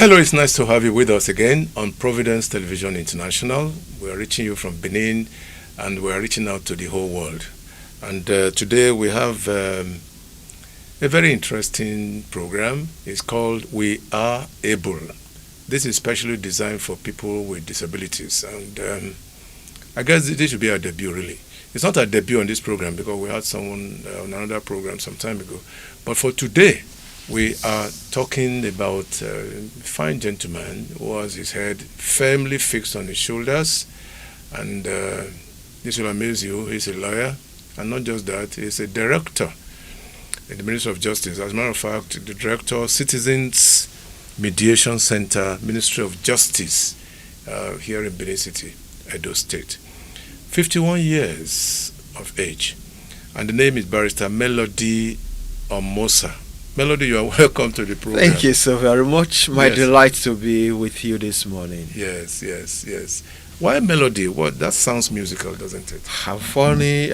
Hello, it's nice to have you with us again on Providence Television International. We are reaching you from Benin and we are reaching out to the whole world. And today we have a very interesting program. It's called We Are Able. This is specially designed for people with disabilities. And I guess this should be our debut, really. It's not our debut on this program because we had someone on another program some time ago. But for today, we are talking about a fine gentleman who has his head firmly fixed on his shoulders. And this will amaze you. He's a lawyer. And not just that, he's a director in the Ministry of Justice. As a matter of fact, the director, Citizens Mediation Center, Ministry of Justice, here in Benin City, Edo State. 51 years of age. And the name is Barrister Melody Omosah. Melody, you are welcome to the program. Thank you so very much. My delight to be with you this morning. Yes. Why Melody? That sounds musical, doesn't it? How funny.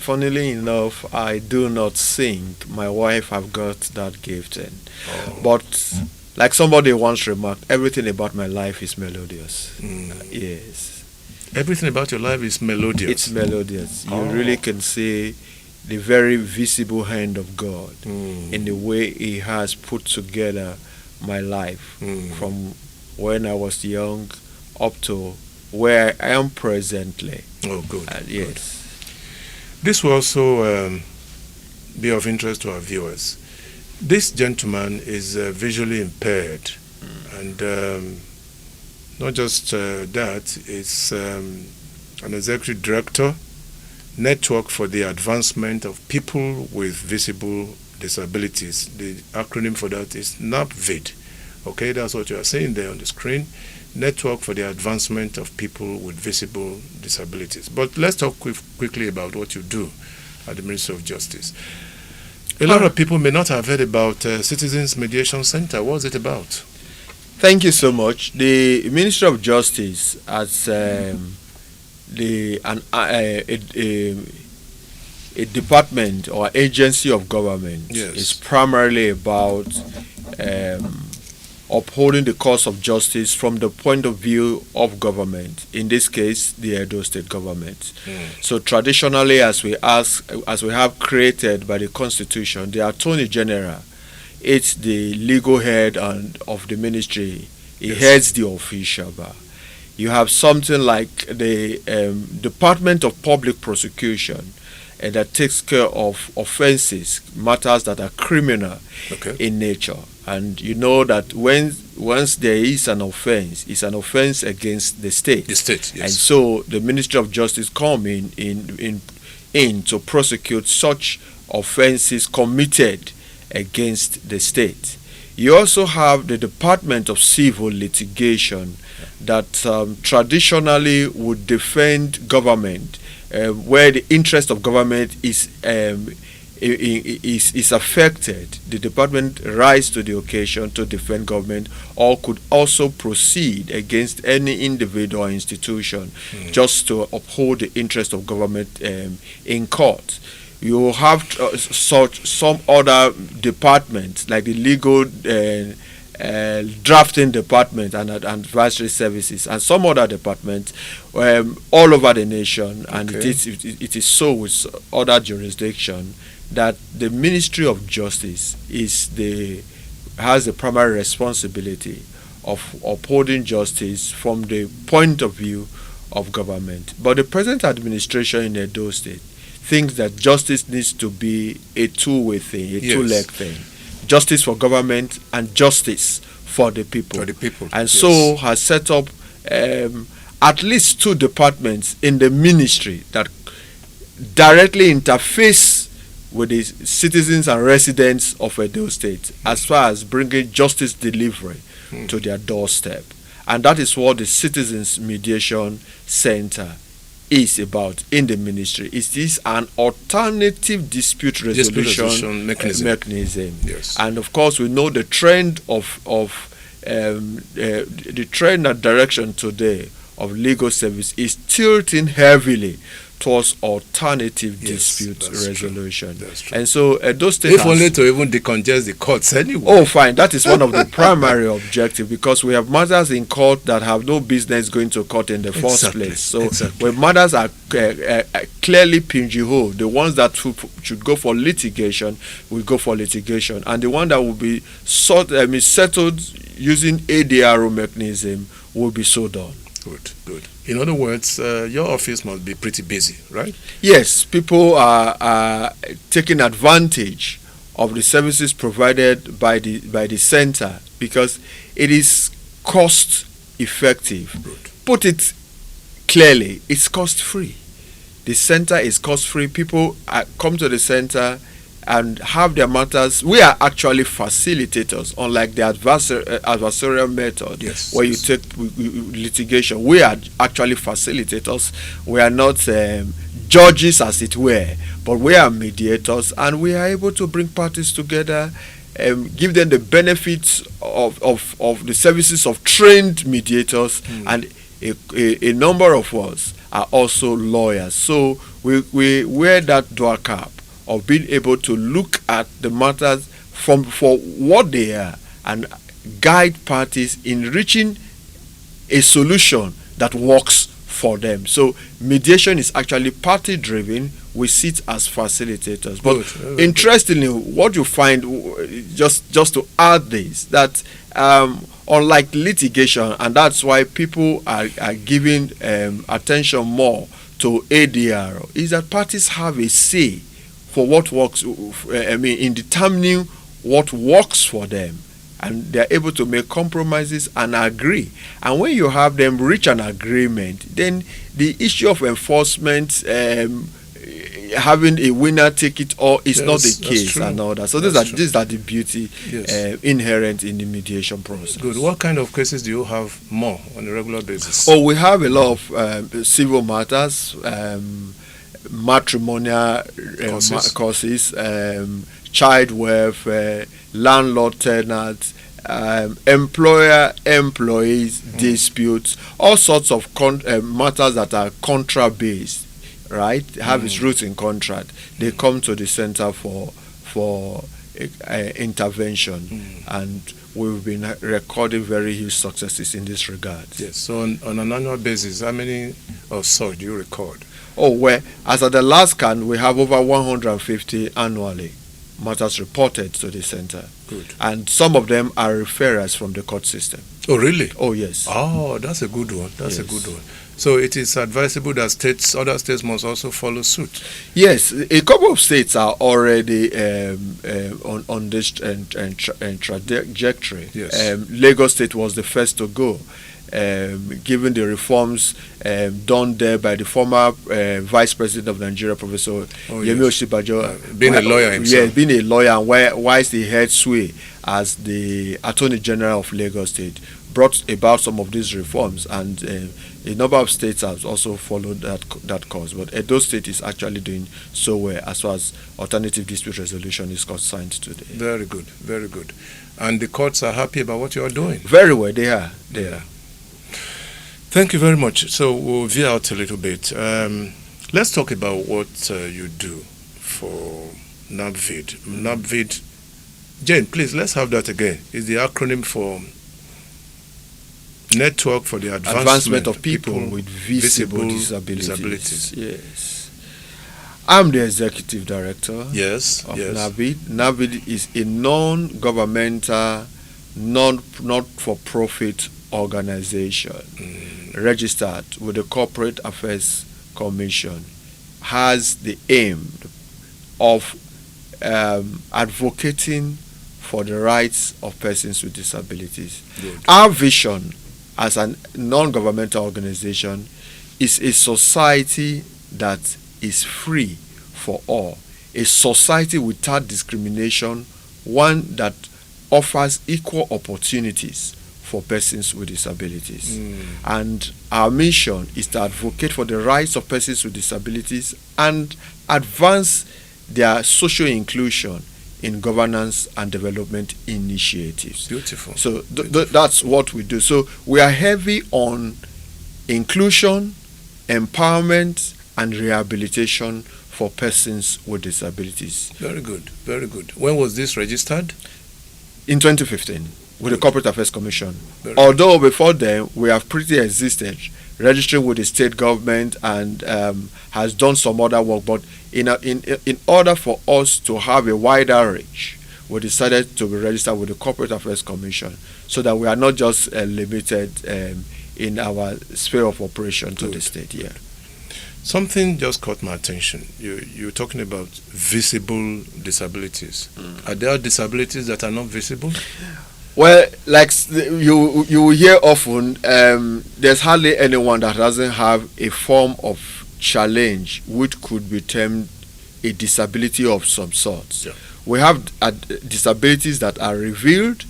Funnily enough, I do not sing. My wife have got that gift. But like somebody once remarked, everything about my life is melodious. Yes. Everything about your life is melodious. It's melodious. You really can see the very visible hand of God in the way He has put together my life from when I was young up to where I am presently. Oh, good. Yes. Good. This will also be of interest to our viewers. This gentleman is visually impaired, and not just that, it's an executive director, Network for the Advancement of People with Visible Disabilities. The acronym for that is NAPVID. Okay, that's what you are saying there on the screen. Network for the Advancement of People with Visible Disabilities. But let's talk quickly about what you do at the Ministry of Justice. A lot of people may not have heard about Citizens Mediation Center. What's it about? Thank you so much. The Ministry of Justice has a department or agency of government is primarily about upholding the cause of justice from the point of view of government, in this case the Edo State government. So traditionally, as we have created by the Constitution, the Attorney General, it's the legal head of the ministry. He heads the official bar. You have something like the Department of Public Prosecution, and that takes care of offenses, matters that are criminal in nature. And you know that once there is an offense, it's an offense against the state. The state, yes. And so the Ministry of Justice come in to prosecute such offenses committed against the state. You also have the Department of Civil Litigation that traditionally would defend government where the interest of government is affected. The department rise to the occasion to defend government, or could also proceed against any individual or institution just to uphold the interest of government in court. You have some other departments like the legal drafting department and advisory services, and some other departments all over the nation. And it is so with other jurisdictions that the Ministry of Justice has the primary responsibility of upholding justice from the point of view of government. But the present administration in Edo State thinks that justice needs to be a two-way thing, a two-leg thing. Justice for government and justice for the people. And so has set up at least two departments in the ministry that directly interface with the citizens and residents of Edo State as far as bringing justice delivery to their doorstep. And that is what the Citizens Mediation Center is about in the ministry. It is an alternative dispute resolution mechanism. Yes. And of course, we know the trend the trend and direction today of legal service is tilting heavily towards alternative Yes, dispute that's resolution. true. That's true. And so Edo State If has, only to even decongest the courts anyway. oh, fine. That is one of the primary objectives, because we have matters in court that have no business going to court in the first Exactly, place. So exactly. when matters are clearly pingy-hole, the ones that should go for litigation will go for litigation, and the one that will be settled using ADRO mechanism will be so done. Good, good. In other words, your office must be pretty busy, right? Yes, people are taking advantage of the services provided by the center, because it is cost effective. Good. Put it clearly, it's cost free. The center is cost free. People come to the center and have their matters. We are actually facilitators, unlike the adversarial method, Yes, where yes. you take litigation. We are actually facilitators. We are not judges, as it were, but we are mediators, and we are able to bring parties together, give them the benefits of the services of trained mediators, and a number of us are also lawyers. So we wear that dual cap of being able to look at the matters for what they are and guide parties in reaching a solution that works for them. So mediation is actually party driven. We sit as facilitators. But Good. interestingly, what you find, just to add this, that unlike litigation, and that's why people are giving attention more to ADR, is that parties have a say for what works, in determining what works for them, and they're able to make compromises and agree. And when you have them reach an agreement, then the issue of enforcement, having a winner take it all, is not the case, and all that. So these are the beauty inherent in the mediation process. Good. What kind of cases do you have more on a regular basis? Oh, we have a lot of civil matters, matrimonial causes, child welfare, landlord tenant, employer-employees disputes, all sorts of matters that are contract-based, right? Have its roots in contract. They come to the center for intervention, and we've been recording very huge successes in this regard. Yes. So on an annual basis, how many of such do you record? Oh, well, as at the last scan, we have over 150 annually matters reported to the center. Good. And some of them are referrals from the court system. Oh, really? Oh, yes. Oh, that's a good one. That's Yes. a good one. So it is advisable that other states must also follow suit. Yes, a couple of states are already on this trajectory. Yes. Lagos State was the first to go, given the reforms done there by the former Vice President of Nigeria, Professor Yemi Osinbajo. Being a lawyer himself. Yes, being a lawyer, and whilst he held sway as the Attorney General of Lagos State, brought about some of these reforms, and a number of states have also followed that course. But Edo State is actually doing so well as far as alternative dispute resolution is concerned today. Very good, very good. And the courts are happy about what you are doing. Very well, they are. They are. Thank you very much. So we'll veer out a little bit. Let's talk about what you do for NABVID. NABVID. Jane, please, let's have that again. It's the acronym for Network for the Advancement of people with visible disabilities. Yes. I'm the executive director of NABVID. NABVID is a non-governmental, not-for-profit organization registered with the Corporate Affairs Commission, has the aim of advocating for the rights of persons with disabilities. Good. Our vision as a non-governmental organization is a society that is free for all, a society without discrimination, one that offers equal opportunities for persons with disabilities. And our mission is to advocate for the rights of persons with disabilities and advance their social inclusion in governance and development initiatives. Beautiful. So that's what we do. So we are heavy on inclusion, empowerment, and rehabilitation for persons with disabilities. Very good, very good. When was this registered? In 2015, with the Corporate Affairs Commission. Although before then, we have pre-existed, registering with the state government and has done some other work. But in order for us to have a wider reach, we decided to be registered with the Corporate Affairs Commission, so that we are not just limited in our sphere of operation to the state. Yeah. Something just caught my attention. You're talking about visible disabilities. Are there disabilities that are not visible? Well, like you will hear often, there's hardly anyone that doesn't have a form of challenge which could be termed a disability of some sort. Yeah. We have disabilities that are revealed.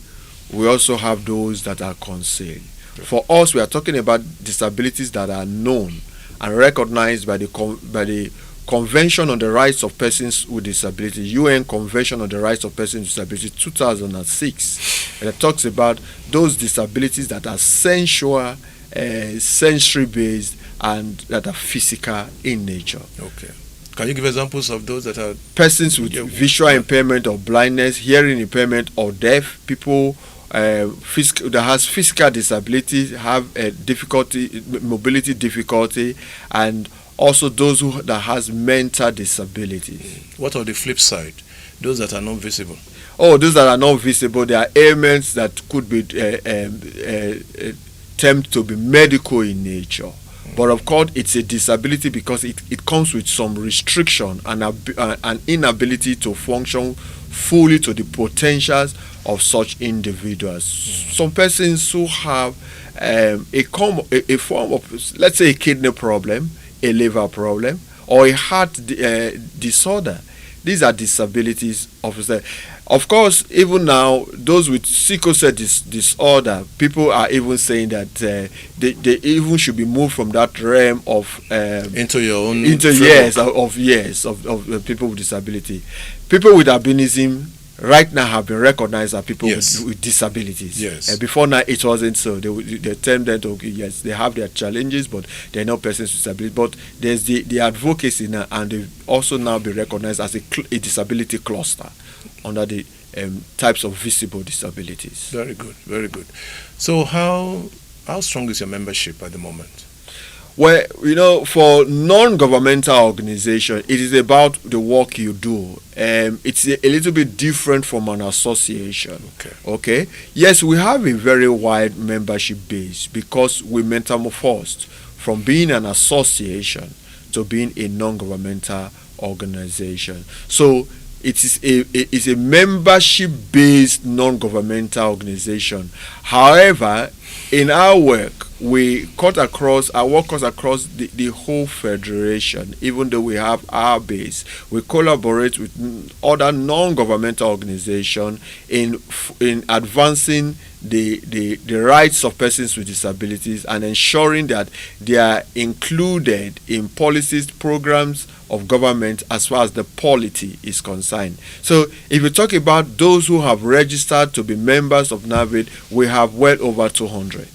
We also have those that are concealed. Yeah. For us, we are talking about disabilities that are known and recognized by the Convention on the Rights of Persons with Disabilities, UN Convention on the Rights of Persons with Disabilities 2006. And it talks about those disabilities that are sensual, sensory-based, and that are physical in nature. Okay. Can you give examples of those that are persons with visual impairment or blindness, hearing impairment or deaf, people that has physical disability, have difficulty, mobility difficulty, and also those that has mental disabilities. What are the flip side? Those that are not visible. Oh, those that are not visible, there are ailments that could be termed to be medical in nature. But of course, it's a disability because it comes with some restriction and an inability to function fully to the potentials of such individuals. Some persons who have a form of, let's say, a kidney problem, a liver problem, or a heart disorder. These are disabilities of course, even now, those with sickle cell disorder, people are even saying that they even should be moved from that realm of into your own of people with disability. People with albinism right now have been recognized as people with disabilities. Yes. Before now, it wasn't so. They termed that, okay, yes, they have their challenges, but they're not persons with disability. But there's the advocacy now, and they also now be recognized as a disability cluster under the types of visible disabilities. Very good, very good. So how strong is your membership at the moment? Well, for non-governmental organization, it is about the work you do. It's a little bit different from an association. Okay. Yes, we have a very wide membership base because we metamorphosed from being an association to being a non-governmental organization. So it's a membership-based non-governmental organization. However, in our work, our work cuts across the whole federation. Even though we have our base, we collaborate with other non-governmental organizations in advancing the rights of persons with disabilities and ensuring that they are included in policies, programs of government as far as the polity is concerned. So if you talk about those who have registered to be members of NAVID, we have well over 200.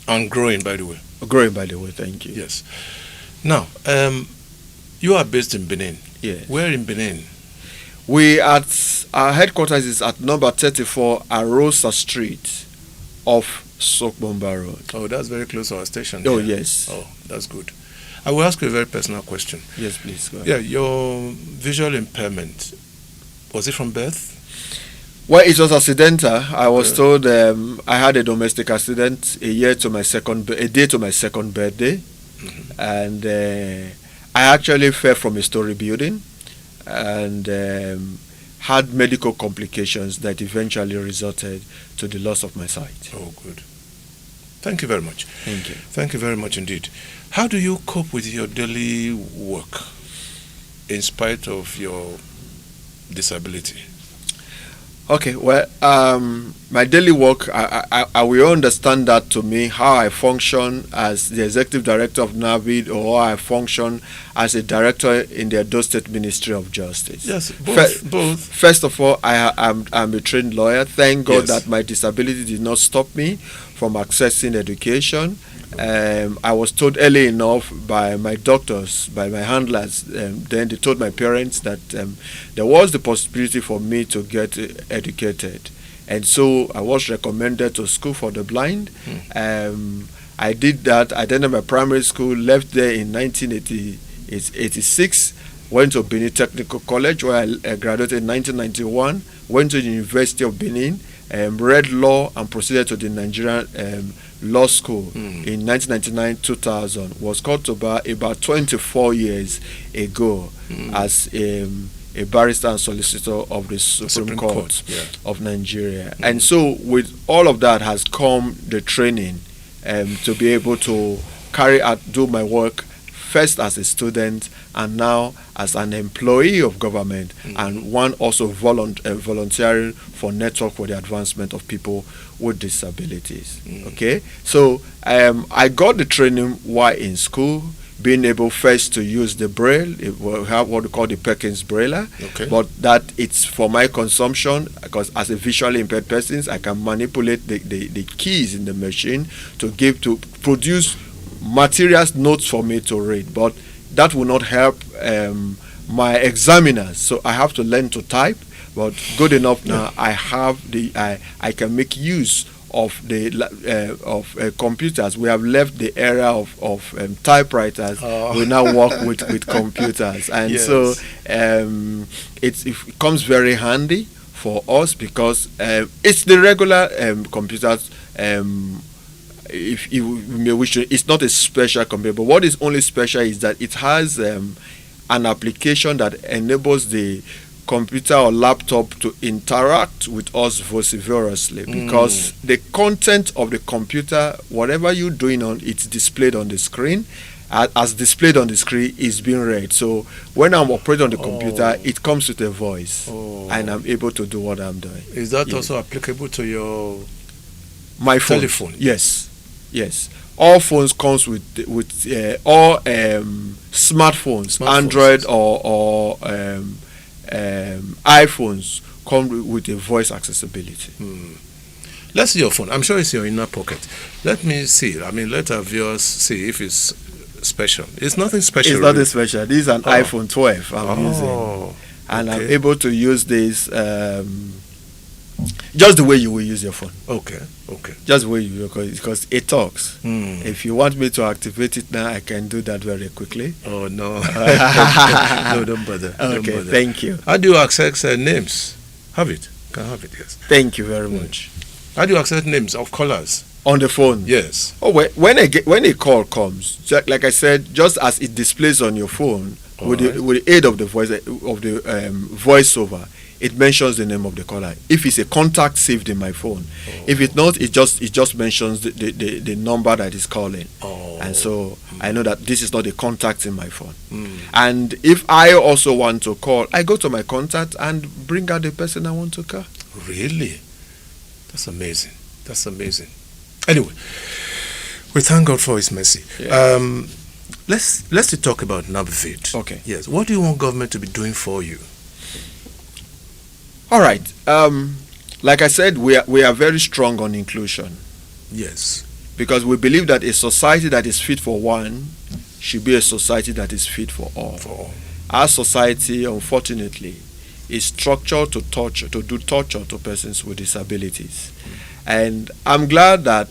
And growing, by the way. Growing, by the way, thank you. Yes. Now, you are based in Benin. Yes. Where in Benin? Our headquarters is at number 34 Arosa Street off Sokbomba Road. Oh, that's very close to our station. Oh, yes. Oh, that's good. I will ask you a very personal question. Yes, please. Go ahead. Yeah, your visual impairment, was it from birth? Well, it was accidental. I was told I had a domestic accident a day to my second birthday, and I actually fell from a story building and had medical complications that eventually resulted to the loss of my sight. Oh, good. Thank you very much. Thank you. Thank you very much indeed. How do you cope with your daily work in spite of your disability? Okay, well, my daily work, I will understand that to me, how I function as the executive director of NAVID or how I function as a director in the Edo State Ministry of Justice. Yes, both. First of all, I'm a trained lawyer. Thank God that my disability did not stop me from accessing education. I was told early enough by my doctors, by my handlers. Then they told my parents that there was the possibility for me to get educated, and so I was recommended to school for the blind. I did that. I attended my primary school, left there in 1986, went to Benin Technical College where I graduated in 1991, went to the University of Benin, read law and proceeded to the Nigerian Law School in 1999-2000. Was called to bar about 24 years ago as a barrister and solicitor of the Supreme Court of Nigeria. And so with all of that has come the training to be able to do my work first as a student and now as an employee of government, and one also volunteering for Network for the Advancement of People with Disabilities. Okay, so I got the training while in school, being able first to use the braille. We have what we call the Perkins Braille, but that it's for my consumption, because as a visually impaired person, I can manipulate the keys in the machine to produce materials, notes for me to read, but that will not help my examiners, so I have to learn to type. But good enough now, I have I can make use of the computers. We have left the era of typewriters. We now work with computers, and so it comes very handy for us, because it's the regular computers. If you may wish to, it's not a special computer, but what is only special is that it has an application that enables the computer or laptop to interact with us vociferously, because the content of the computer, whatever you're doing on, it's displayed on the screen. As displayed on the screen is being read. So when I'm operating on the computer, it comes with a voice, and I'm able to do what I'm doing. Is that also applicable to my phone? Telephone? Yes. All phones comes with all smartphones, Android or iPhones come with a voice accessibility. Let's see your phone. I'm sure it's your inner pocket. Let me see. I mean, let our viewers see if it's special. It's nothing special. It's nothing special. This is an iPhone 12 I'm using, and I'm able to use this just the way you will use your phone. Okay. Just the way you will, because it talks. If you want me to activate it now, I can do that very quickly. Oh no! No, don't bother. Okay, don't bother. Thank you. How do you access names? Have it. Can I have it? Yes. Thank you very much. How do you access names of callers on the phone? Yes. Oh, when a call comes, like I said, just as it displays on your phone, with the aid of the voiceover, it mentions the name of the caller. If it's a contact saved in my phone, if it's not, it just mentions the number that is calling. And so I know that this is not a contact in my phone. And if I also want to call, I go to my contact and bring out the person I want to call. Really? That's amazing. Anyway, we thank God for His mercy. Let's talk about Navvid. Okay. Yes. What do you want government to be doing for you? All right. Like I said, we are very strong on inclusion. Yes. Because we believe that a society that is fit for one should be a society that is fit for all. Our society, unfortunately, is structured to do torture to persons with disabilities. And I'm glad that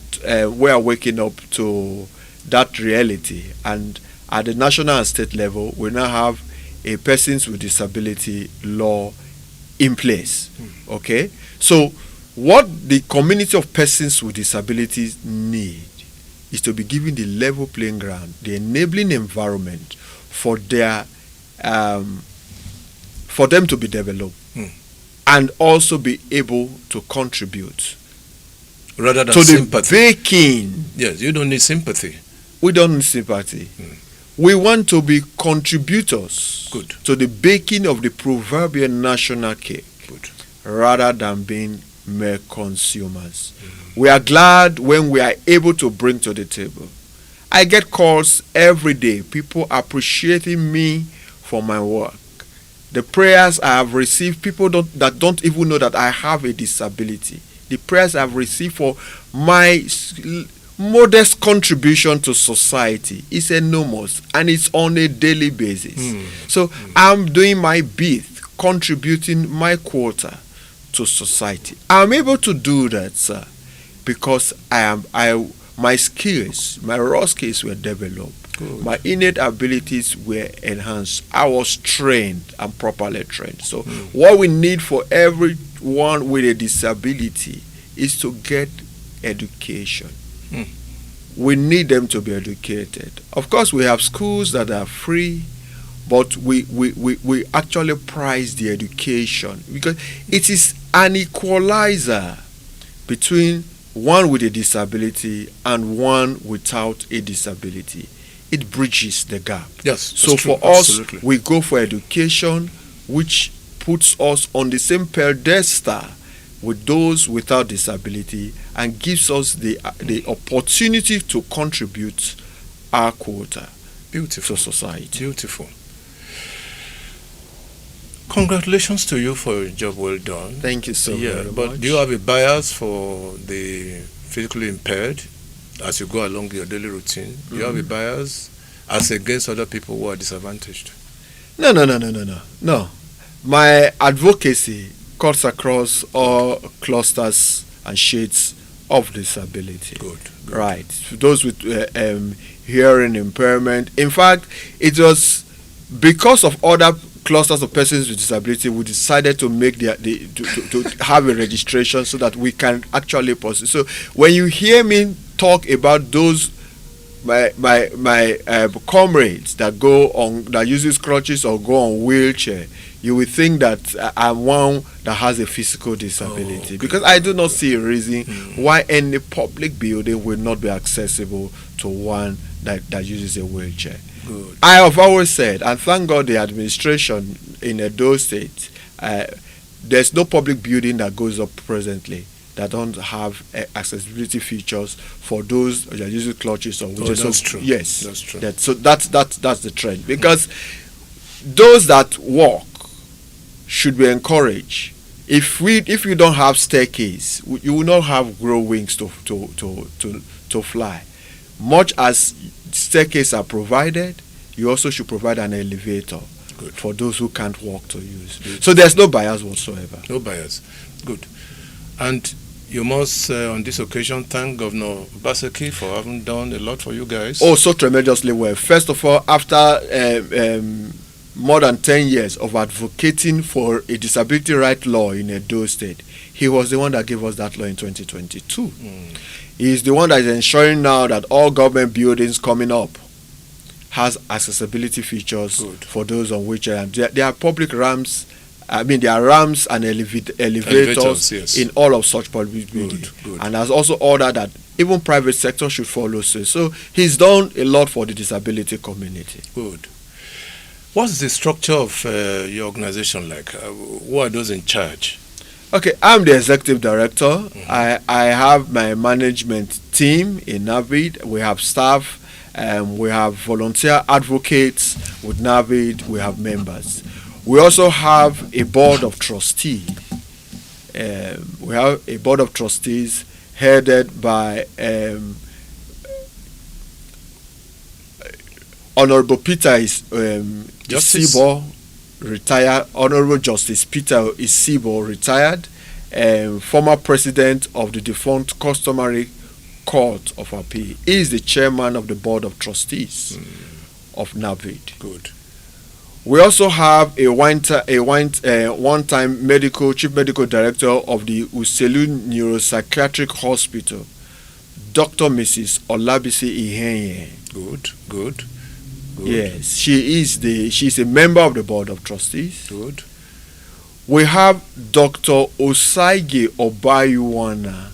we are waking up to that reality. And at the national and state level, we now have a persons with disability law in place. Okay? So what the community of persons with disabilities need is to be given the level playing ground, the enabling environment for them to be developed and also be able to contribute rather than to sympathy. The baking. Yes, you don't need sympathy. We don't need sympathy. We want to be contributors to the baking of the proverbial national cake rather than being mere consumers. We are glad when we are able to bring to the table. I get calls every day, people appreciating me for my work. The prayers I have received, people that don't even know that I have a disability. The prayers I have received for my modest contribution to society is enormous, and it's on a daily basis. So I'm doing my bit, contributing my quota to society. I'm able to do that, sir, because my skills, my raw skills were developed. Good. My innate abilities were enhanced. I was trained and properly trained. So what we need for everyone with a disability is to get education. We need them to be educated. Of course, we have schools that are free, but we actually price the education because it is an equalizer between one with a disability and one without a disability. It bridges the gap. Yes. So for us, we go for education, which puts us on the same pedestal with those without disability and gives us the opportunity to contribute our quota to society. Beautiful. Congratulations to you for a job well done. Thank you so very much. But do you have a bias for the physically impaired as you go along your daily routine? Do you have a bias as against other people who are disadvantaged? No. My advocacy cuts across all clusters and shades of disability. Good. Right. Those with hearing impairment. In fact, it was because of other clusters of persons with disability we decided to make to have a registration so that we can actually pursue. So when you hear me talk about those my comrades that uses crutches or go on wheelchair, you will think that I'm one that has a physical disability, because I do not see a reason why any public building will not be accessible to one that uses a wheelchair. Good. I have always said, and thank God the administration in Edo State, there's no public building that goes up presently that don't have accessibility features for those that are using clutches or wheelchairs. That's true. Yes, that's true. So that's the trend, because those that walk should be encouraged. If you don't have staircase, you will not have grow wings to fly. Much as staircase are provided, you also should provide an elevator. Good. For those who can't walk to use. Good. So there's no bias whatsoever. No bias. Good. And you must, on this occasion, thank Governor Baseki for having done a lot for you guys. Oh, so tremendously well. First of all, after more than 10 years of advocating for a disability right law in Edo State, he was the one that gave us that law in 2022. He is the one that is ensuring now that all government buildings coming up has accessibility features. Good. For those on wheelchair. And there are public ramps. There are ramps and elevators yes. in all of such public buildings. Good. And has also ordered that even private sector should follow suit. So he's done a lot for the disability community. Good. What's the structure of your organization like? Who are those in charge? Okay, I'm the executive director. I have my management team in NAVID. We have staff. We have volunteer advocates with NAVID. We have members. We also have a board of trustees. We have a board of trustees headed by Honorable Peter Isibo, retired. Honorable Justice Peter Isibo, retired, former president of the defunct Customary Court of Appeal. He is the chairman of the board of trustees of NAVID. Good. We also have a one-time chief medical director of the Uselu Neuropsychiatric Hospital, Dr. Mrs. Olabisi Ihenye. Good. Yes, she's a member of the board of trustees. Good. We have Dr. Osaige Obayuwana,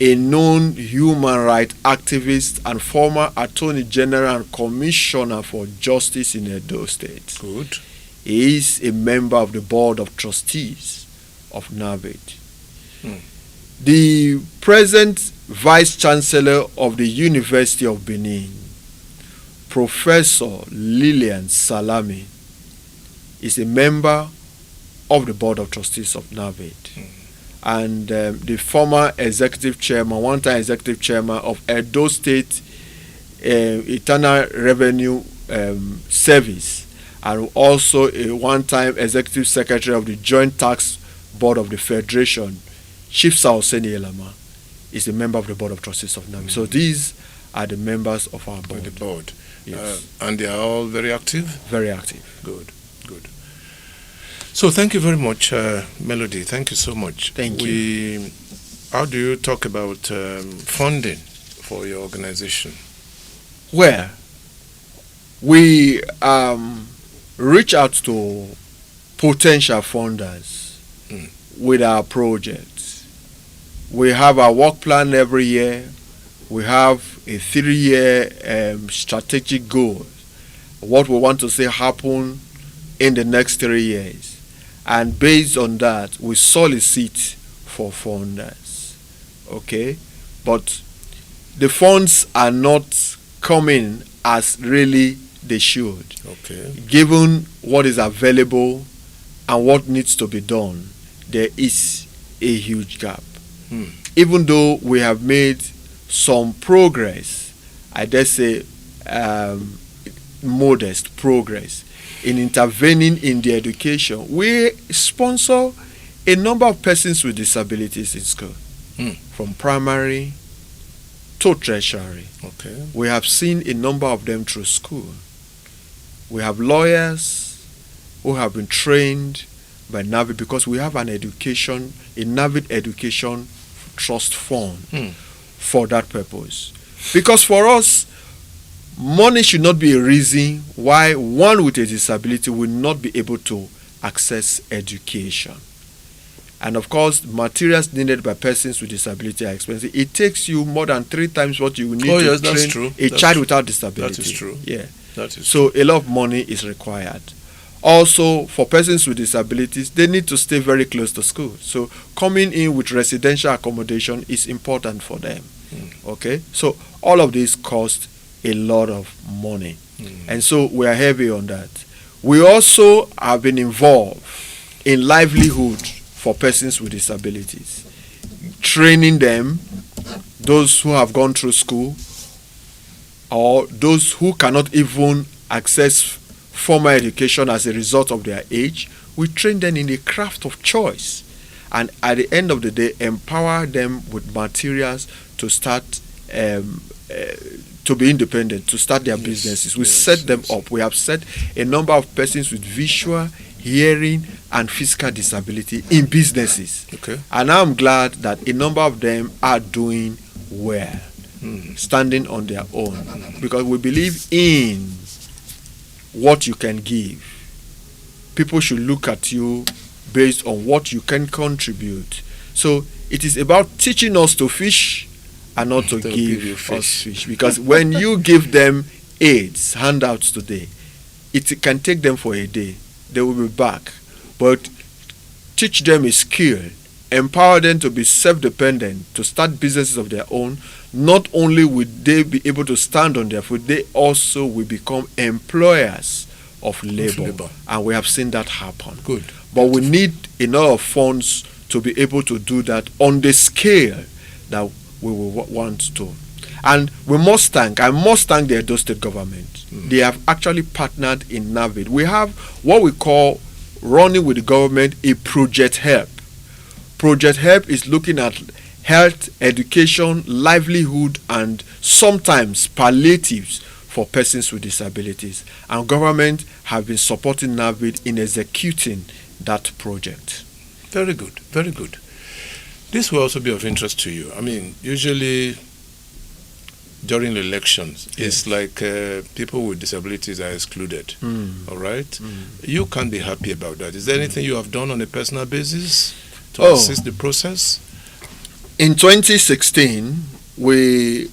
a known human rights activist and former Attorney General and Commissioner for Justice in Edo State. Good. He is a member of the board of trustees of NAVID. The present Vice Chancellor of the University of Benin, Professor Lillian Salami, is a member of the board of trustees of NAVID. and the former executive chairman, one-time executive chairman of Edo State Internal Revenue Service, and also a one-time executive secretary of the Joint Tax Board of the Federation, Chief Saoseni Elama, is a member of the Board of Trustees of NAVID. So these are the members of our board. The board. Yes. And they are all very active? Very active. Good, good. So thank you very much, Melody. Thank you so much. Thank you. How do you talk about funding for your organization? Well, we reach out to potential funders with our projects. We have our work plan every year. We have a 3-year strategic goal, what we want to see happen in the next 3 years. And based on that, we solicit for funders. Okay? But the funds are not coming as really they should. Okay. Given what is available and what needs to be done, there is a huge gap. Even though we have made some progress, I dare say modest progress, in intervening in the education, we sponsor a number of persons with disabilities in school, from primary to tertiary. Okay. We have seen a number of them through school. We have lawyers who have been trained by NAVID, because we have an education, a NAVID education trust fund for that purpose. Because for us, money should not be a reason why one with a disability will not be able to access education. And of course, materials needed by persons with disability are expensive. It takes you more than 3 times what you need to train a child without disability. That is true. Yeah. That is so a lot of money is required. Also, for persons with disabilities, they need to stay very close to school. So coming in with residential accommodation is important for them. Okay? So all of this cost a lot of money. And so we are heavy on that. We also have been involved in livelihood for persons with disabilities, training them, those who have gone through school, or those who cannot even access formal education as a result of their age. We train them in the craft of choice, and at the end of the day, empower them with materials to start to be independent, to start their businesses. We set them up. We have set a number of persons with visual, hearing, and physical disability in businesses. Okay. And I'm glad that a number of them are doing well, standing on their own, because we believe in what you can give. People should look at you based on what you can contribute. So it is about teaching us to fish and not to give us fish. Because when you give them aids, handouts today, it can take them for a day. They will be back. But teach them a skill, empower them to be self-dependent, to start businesses of their own. Not only will they be able to stand on their feet, they also will become employers of labor. And we have seen that happen. Good. But we need enough funds to be able to do that on the scale that we will want to. And I must thank the Edo State government. They have actually partnered in NAVID. We have what we call, running with the government, a Project Help. Project Help is looking at health, education, livelihood, and sometimes palliatives for persons with disabilities. And government have been supporting NAVID in executing that project. Very good, very good. This will also be of interest to you. I mean, usually during the elections, it's like people with disabilities are excluded. All right? You can't be happy about that. Is there anything you have done on a personal basis to assist the process? In 2016, we,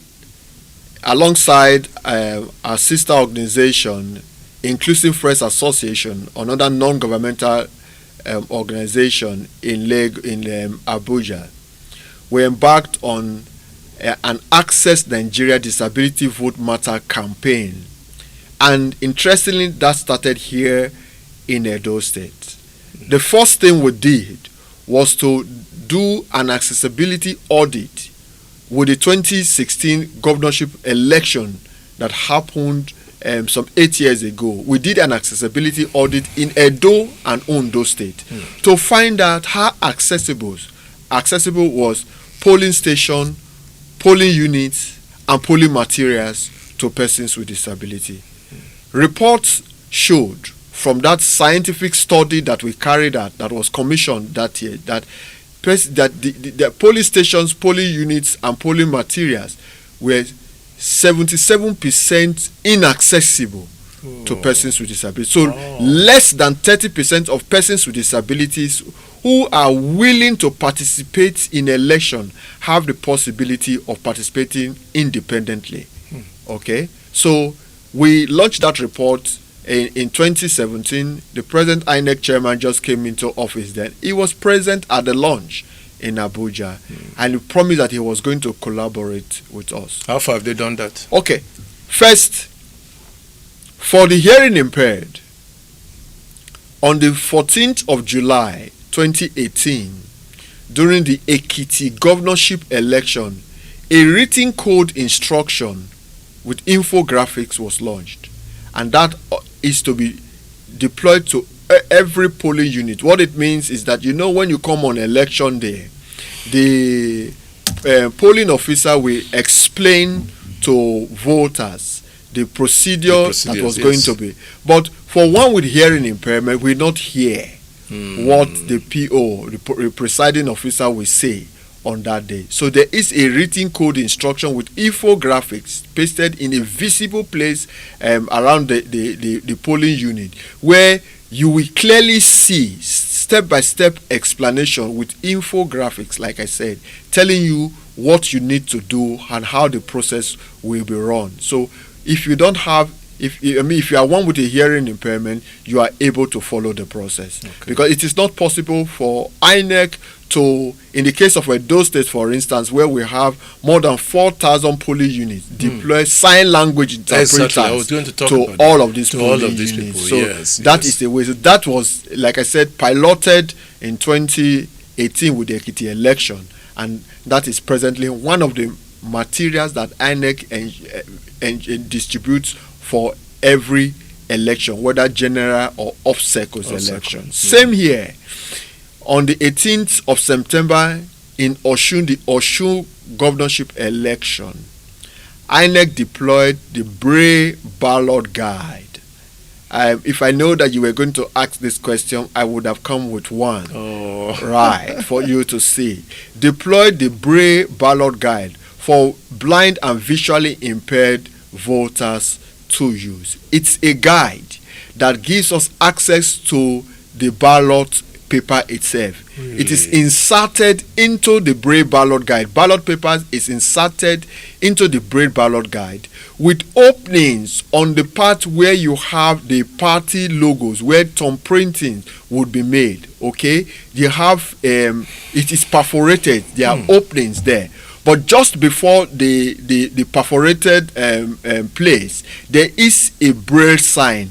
alongside our sister organization, Inclusive Friends Association, another non-governmental organization in Abuja, we embarked on an Access Nigeria Disability Vote Matter campaign. And interestingly, that started here in Edo State. The first thing we did was to do an accessibility audit with the 2016 governorship election that happened some 8 years ago. We did an accessibility audit in Edo and Ondo State to find out how accessible was polling station, polling units, and polling materials to persons with disability. Reports showed from that scientific study that we carried out, that was commissioned that year, that the polling stations, polling units, and polling materials were 77% inaccessible to persons with disabilities. So less than 30% of persons with disabilities who are willing to participate in election have the possibility of participating independently. Okay, so we launched that report in 2017. The present INEC chairman just came into office then. He was present at the launch in Abuja, and he promised that he was going to collaborate with us. How far have they done that? Okay, first, for the hearing impaired, on the 14th of July 2018, during the Ekiti governorship election, a written code instruction with infographics was launched, and that is to be deployed to every polling unit. What it means is that, when you come on election day, the polling officer will explain to voters the procedure that was going to be. But for one with hearing impairment, will not hear what the PO, the presiding officer, will say on that day. So there is a written code instruction with infographics pasted in a visible place around the polling unit, where you will clearly see step-by-step explanation with infographics, like I said, telling you what you need to do and how the process will be run. So if you don't have, if you are one with a hearing impairment, you are able to follow the process. Okay. Because it is not possible for INEC to, in the case of Edo State, for instance, where we have more than 4,000 polling units, deploy sign language interpreters to all of these polling units. So that is the way. So that was, like I said, piloted in 2018 with the Ekiti election, and that is presently one of the materials that INEC distributes for every election, whether general or off-circles election. Same here. On the 18th of September in Osun, the Osun governorship election, INEC deployed the Braille ballot guide. If I know that you were going to ask this question, I would have come with one. Right, for you to see. Deployed the Braille ballot guide for blind and visually impaired voters to use. It's a guide that gives us access to the ballot paper itself. Really? It is inserted into the Braille ballot guide. Ballot paper is inserted into the Braille ballot guide with openings on the part where you have the party logos, where thumb printing would be made. Okay, you have it is perforated. There are openings there. But just before the perforated place, there is a Braille sign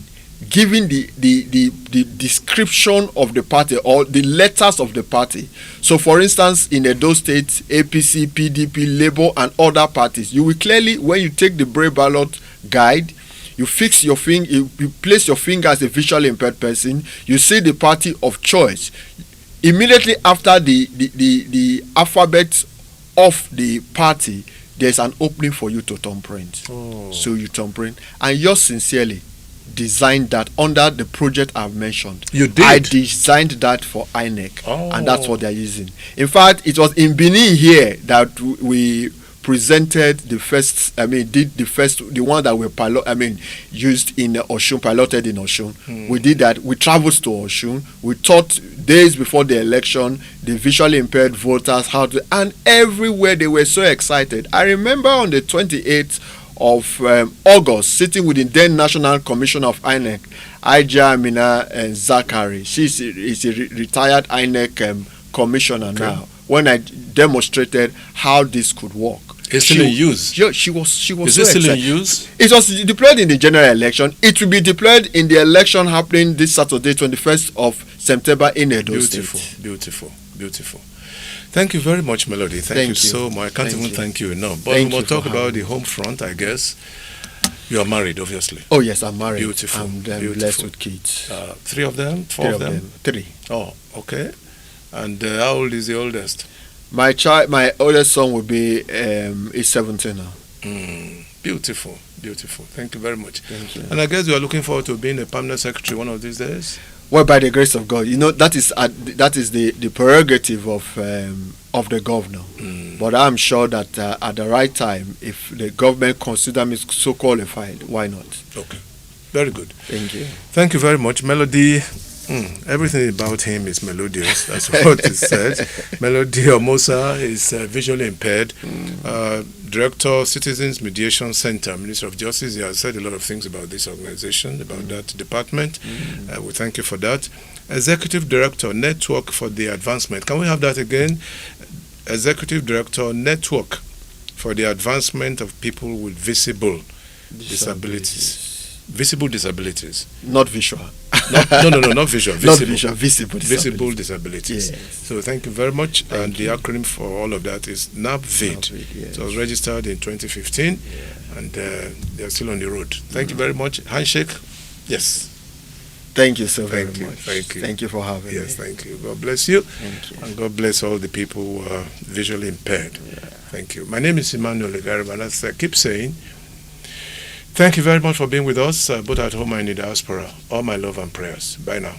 giving the description of the party or the letters of the party. So, for instance, in Edo State, APC, PDP, Labour, and other parties, you will clearly, when you take the Braille ballot guide, you fix your finger, you place your finger as a visually impaired person, you see the party of choice. Immediately after the alphabet of the party, there's an opening for you to thumb print. So you thumb print, and yours sincerely designed that under the project I've mentioned. You did? I designed that for INEC, and that's what they're using. In fact, it was in Benin here that we presented the first, the one that we used in Osun, piloted in Osun. We did that. We traveled to Osun. We taught days before the election the visually impaired voters how to, and everywhere they were so excited. I remember on the 28th of August, sitting with the then National Commissioner of INEC, Aija Amina Zakari. She's a retired INEC commissioner now. When I demonstrated how this could work, It's still in use. Yeah, she was Is so it still in excited. use? It was deployed in the general election. It will be deployed in the election happening this Saturday, 21st of September in Edo Beautiful, State. beautiful, beautiful. Thank you very much, Melody. Thank you so much. I can't even thank you enough. But we will talk about the home front, I guess. You are married, obviously. Oh, yes, I'm married. Beautiful. I'm beautiful. blessed with kids. 3 of them? 4 of them? 3. Oh, okay. And how old is the oldest? My oldest son will be is 17 now. Beautiful, beautiful. Thank you very much. Thank you. And I guess you are looking forward to being a permanent secretary one of these days? Well, by the grace of God, that is the prerogative of the governor. But I'm sure that at the right time, if the government consider me so qualified, why not? Okay, very good. Thank you. Thank you very much, Melody. Everything about him is melodious. That's what is said. Melody Omosah is visually impaired. Director, Citizens Mediation Center, Minister of Justice. He has said a lot of things about this organization, about that department. We thank you for that. Executive Director, Network for the Advancement. Can we have that again? Executive Director, Network for the Advancement of People with Visible Disabilities. Visible disabilities. Not visual. No, not visual. Visible. Not visual, visible disabilities. Visible disabilities. Yes. So thank you very much. And the acronym for all of that is NAPVID. Yes. It was registered in 2015, and they're still on the road. Thank you very much. Handshake. Yes. Thank you so very much. Thank you. Thank you for having me. Yes, thank you. God bless you. Thank you. And God bless all the people who are visually impaired. Yeah. Thank you. My name is Emmanuel Legarba, and as I keep saying, thank you very much for being with us, both at home and in the diaspora. All my love and prayers. Bye now.